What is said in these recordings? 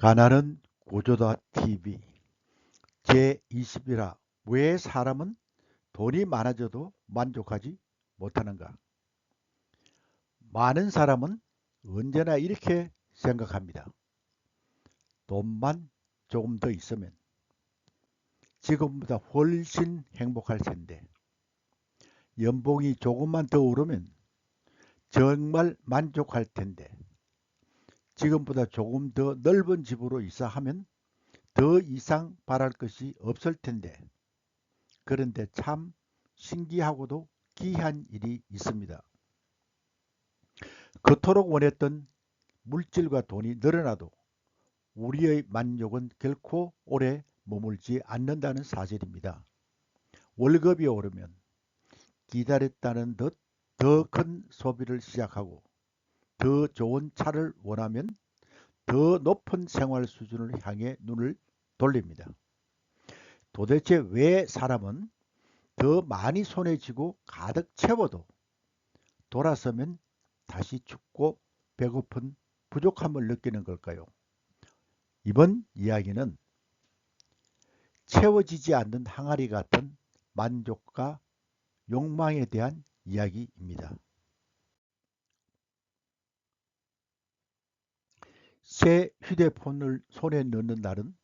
가난은 구조다 TV 제20이라 왜 사람은 돈이 많아져도 만족하지 못하는가? 많은 사람은 언제나 이렇게 생각합니다. 돈만 조금 더 있으면 지금보다 훨씬 행복할 텐데, 연봉이 조금만 더 오르면 정말 만족할 텐데, 지금보다 조금 더 넓은 집으로 이사하면 더 이상 바랄 것이 없을 텐데, 그런데 참 신기하고도 기이한 일이 있습니다. 그토록 원했던 물질과 돈이 늘어나도 우리의 만족은 결코 오래 머물지 않는다는 사실입니다. 월급이 오르면 기다렸다는 듯 더 큰 소비를 시작하고, 더 좋은 차를 원하면 더 높은 생활 수준을 향해 눈을 돌립니다. 도대체 왜 사람은 더 많이 손에 쥐고 가득 채워도 돌아서면 다시 춥고 배고픈 부족함을 느끼는 걸까요? 이번 이야기는 채워지지 않는 항아리 같은 만족과 욕망에 대한 이야기입니다. 새 휴대폰을 손에 넣는 날은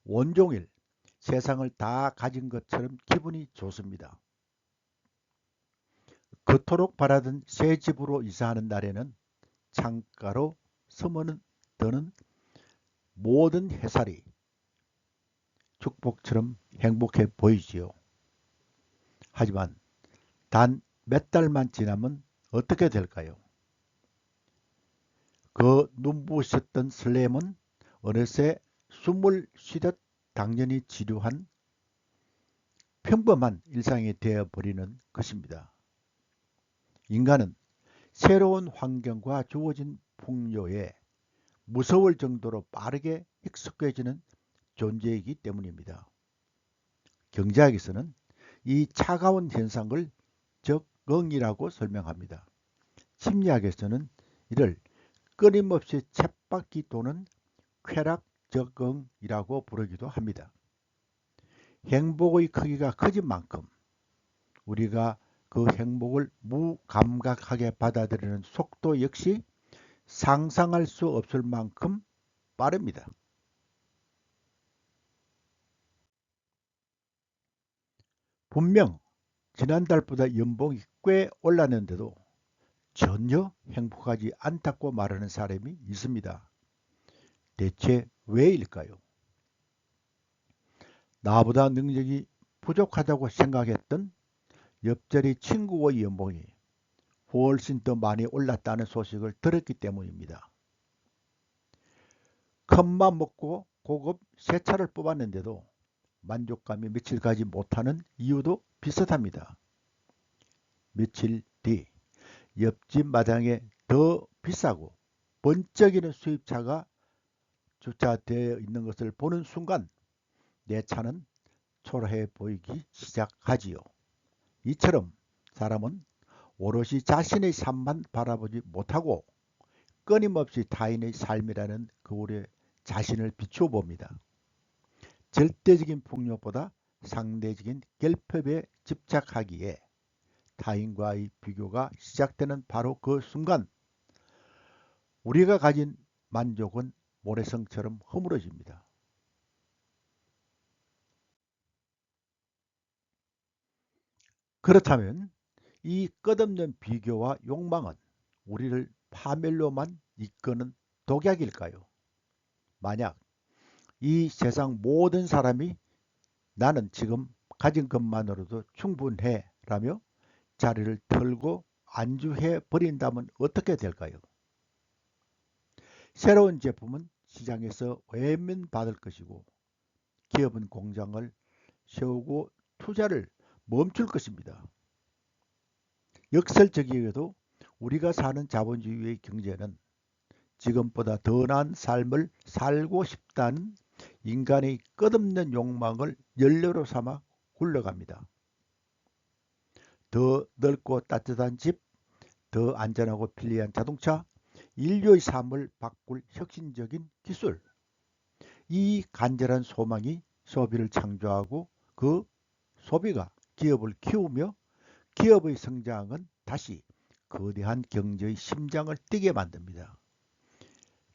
온종일 세상을 다 가진 것처럼 기분이 좋습니다. 그토록 바라던 새 집으로 이사하는 날에는 창가로 드는 모든 햇살이 축복처럼 행복해 보이지요. 하지만 단 몇 달만 지나면 어떻게 될까요? 그 눈부셨던 설렘은 어느새 숨을 쉬듯 당연히 지루한 평범한 일상이 되어버리는 것입니다. 인간은 새로운 환경과 주어진 풍요에 무서울 정도로 빠르게 익숙해지는 존재이기 때문입니다. 경제학에서는 이 차가운 현상을 적응이라고 설명합니다. 심리학에서는 이를 끊임없이 쳇바퀴 도는 쾌락 적응이라고 부르기도 합니다. 행복의 크기가 커진 만큼 우리가 그 행복을 무감각하게 받아들이는 속도 역시 상상할 수 없을 만큼 빠릅니다. 분명 지난달보다 연봉이 꽤 올랐는데도 전혀 행복하지 않다고 말하는 사람이 있습니다. 대체 왜일까요? 나보다 능력이 부족하다고 생각했던 옆자리 친구의 연봉이 훨씬 더 많이 올랐다는 소식을 들었기 때문입니다. 큰맘 먹고 고급 새 차를 뽑았는데도 만족감이 며칠 가지 못하는 이유도 비슷합니다. 며칠 뒤 옆집 마당에 더 비싸고 번쩍이는 수입차가 주차되어 있는 것을 보는 순간 내 차는 초라해 보이기 시작하지요. 이처럼 사람은 오롯이 자신의 삶만 바라보지 못하고 끊임없이 타인의 삶이라는 거울에 자신을 비추어 봅니다. 절대적인 풍요보다 상대적인 결핍에 집착하기에 타인과의 비교가 시작되는 바로 그 순간 우리가 가진 만족은 모래성처럼 허물어집니다. 그렇다면 이 끝없는 비교와 욕망은 우리를 파멸로만 이끄는 독약일까요? 만약 이 세상 모든 사람이 나는 지금 가진 것만으로도 충분해 라며 자리를 털고 안주해 버린다면 어떻게 될까요? 새로운 제품은 시장에서 외면받을 것이고 기업은 공장을 세우고 투자를 멈출 것입니다. 역설적이게도 우리가 사는 자본주의의 경제는 지금보다 더 나은 삶을 살고 싶다는 인간의 끝없는 욕망을 연료로 삼아 굴러갑니다. 더 넓고 따뜻한 집, 더 안전하고 편리한 자동차, 인류의 삶을 바꿀 혁신적인 기술, 이 간절한 소망이 소비를 창조하고 그 소비가 기업을 키우며 기업의 성장은 다시 거대한 경제의 심장을 뛰게 만듭니다.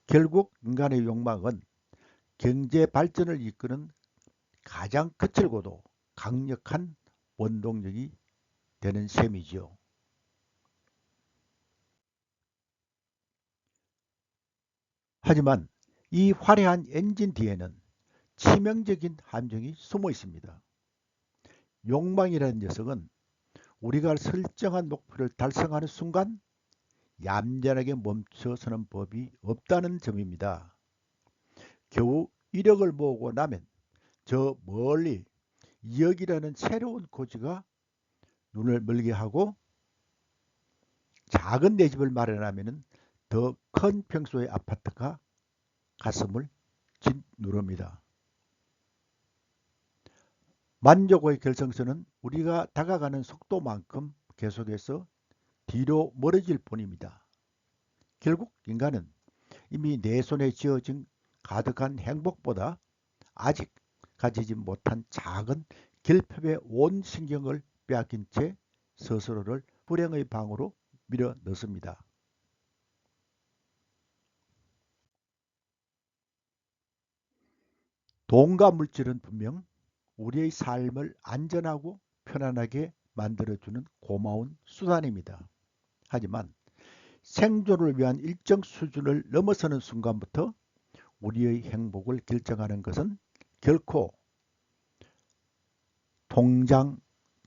결국 인간의 욕망은 경제 발전을 이끄는 가장 거칠고도 강력한 원동력이 되는 셈이지요. 하지만 이 화려한 엔진 뒤에는 치명적인 함정이 숨어 있습니다. 욕망이라는 녀석은 우리가 설정한 목표를 달성하는 순간 얌전하게 멈춰서는 법이 없다는 점입니다. 겨우 이력을 모으고 나면 저 멀리 2억이라는 새로운 고지가 눈을 멀게 하고 작은 내 집을 마련하면 더 큰 평수의 아파트가 가슴을 짓누릅니다. 만족의 결정선은 우리가 다가가는 속도만큼 계속해서 뒤로 멀어질 뿐입니다. 결국 인간은 이미 내 손에 쥐어진 가득한 행복보다 아직 가지지 못한 작은 결핍의 온 신경을 빼앗긴 채 스스로를 불행의 방으로 밀어 넣습니다. 돈과 물질은 분명 우리의 삶을 안전하고 편안하게 만들어주는 고마운 수단입니다. 하지만 생존을 위한 일정 수준을 넘어서는 순간부터 우리의 행복을 결정하는 것은 결코 통장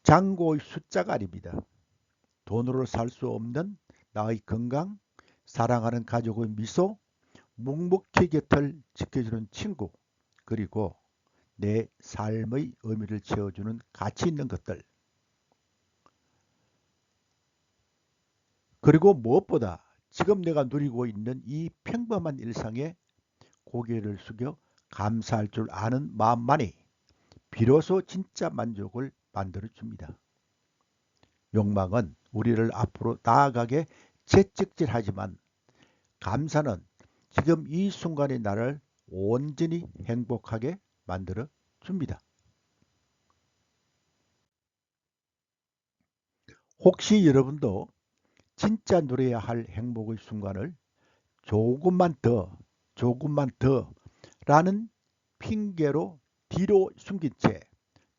잔고의 숫자가 아닙니다. 돈으로 살 수 없는 나의 건강, 사랑하는 가족의 미소, 묵묵히 곁을 지켜주는 친구, 그리고 내 삶의 의미를 채워주는 가치 있는 것들, 그리고 무엇보다 지금 내가 누리고 있는 이 평범한 일상에 고개를 숙여 감사할 줄 아는 마음만이 비로소 진짜 만족을 만들어줍니다. 욕망은 우리를 앞으로 나아가게 채찍질하지만 감사는 지금 이 순간의 나를 온전히 행복하게 만들어 줍니다. 혹시 여러분도 진짜 누려야 할 행복의 순간을 조금만 더, 조금만 더 라는 핑계로 뒤로 숨긴 채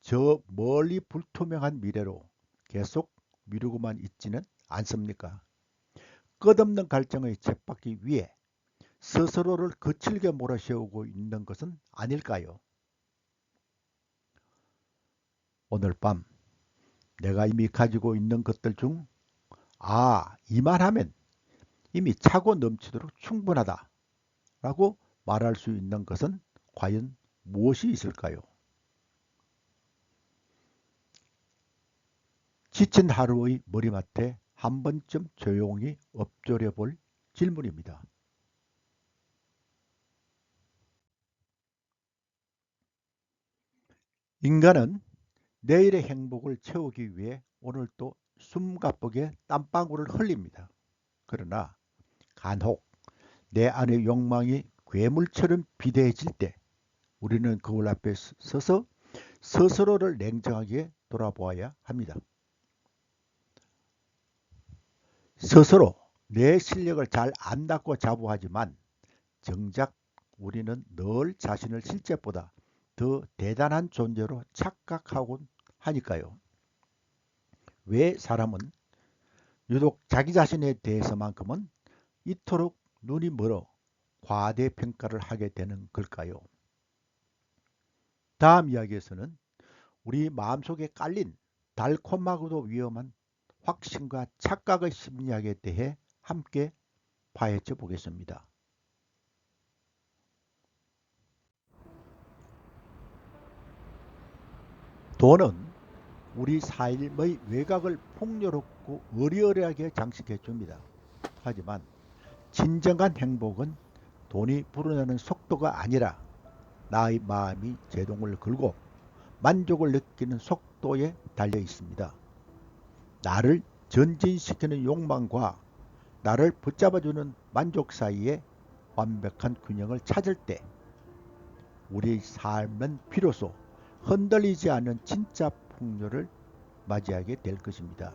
저 멀리 불투명한 미래로 계속 미루고만 있지는 않습니까? 끝없는 갈증의 쳇바퀴 위에 스스로를 거칠게 몰아세우고 있는 것은 아닐까요? 오늘 밤 내가 이미 가지고 있는 것들 중 이만하면 이미 차고 넘치도록 충분하다 라고 말할 수 있는 것은 과연 무엇이 있을까요? 지친 하루의 머리맡에 한 번쯤 조용히 엎조려 볼 질문입니다. 인간은 내일의 행복을 채우기 위해 오늘도 숨가쁘게 땀방울을 흘립니다. 그러나 간혹 내 안의 욕망이 괴물처럼 비대해질 때 우리는 거울 앞에 서서 스스로를 냉정하게 돌아보아야 합니다. 스스로 내 실력을 잘 안다고 자부하지만 정작 우리는 늘 자신을 실제보다 더 대단한 존재로 착각하곤 하니까요. 왜 사람은 유독 자기 자신에 대해서만큼은 이토록 눈이 멀어 과대평가를 하게 되는 걸까요? 다음 이야기에서는 우리 마음속에 깔린 달콤하고도 위험한 확신과 착각의 심리학에 대해 함께 파헤쳐 보겠습니다. 돈은 우리 삶의 외곽을 풍요롭고 의리의리하게 장식해 줍니다. 하지만 진정한 행복은 돈이 불어나는 속도가 아니라 나의 마음이 제동을 걸고 만족을 느끼는 속도에 달려 있습니다. 나를 전진시키는 욕망과 나를 붙잡아주는 만족 사이에 완벽한 균형을 찾을 때 우리의 삶은 비로소 흔들리지 않는 진짜 풍요를 맞이하게 될 것입니다.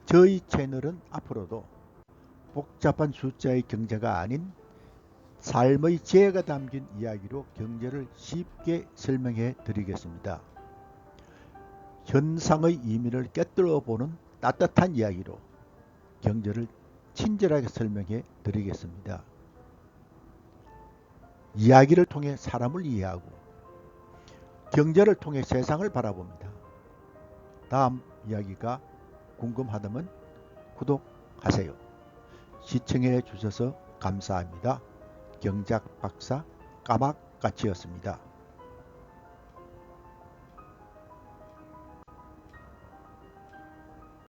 저희 채널은 앞으로도 복잡한 숫자의 경제가 아닌 삶의 지혜가 담긴 이야기로 경제를 쉽게 설명해 드리겠습니다. 현상의 의미를 꿰뚫어 보는 따뜻한 이야기로 경제를 친절하게 설명해 드리겠습니다. 이야기를 통해 사람을 이해하고 경제를 통해 세상을 바라봅니다. 다음 이야기가 궁금하다면 구독하세요. 시청해 주셔서 감사합니다. 경제학 박사 까막까치였습니다.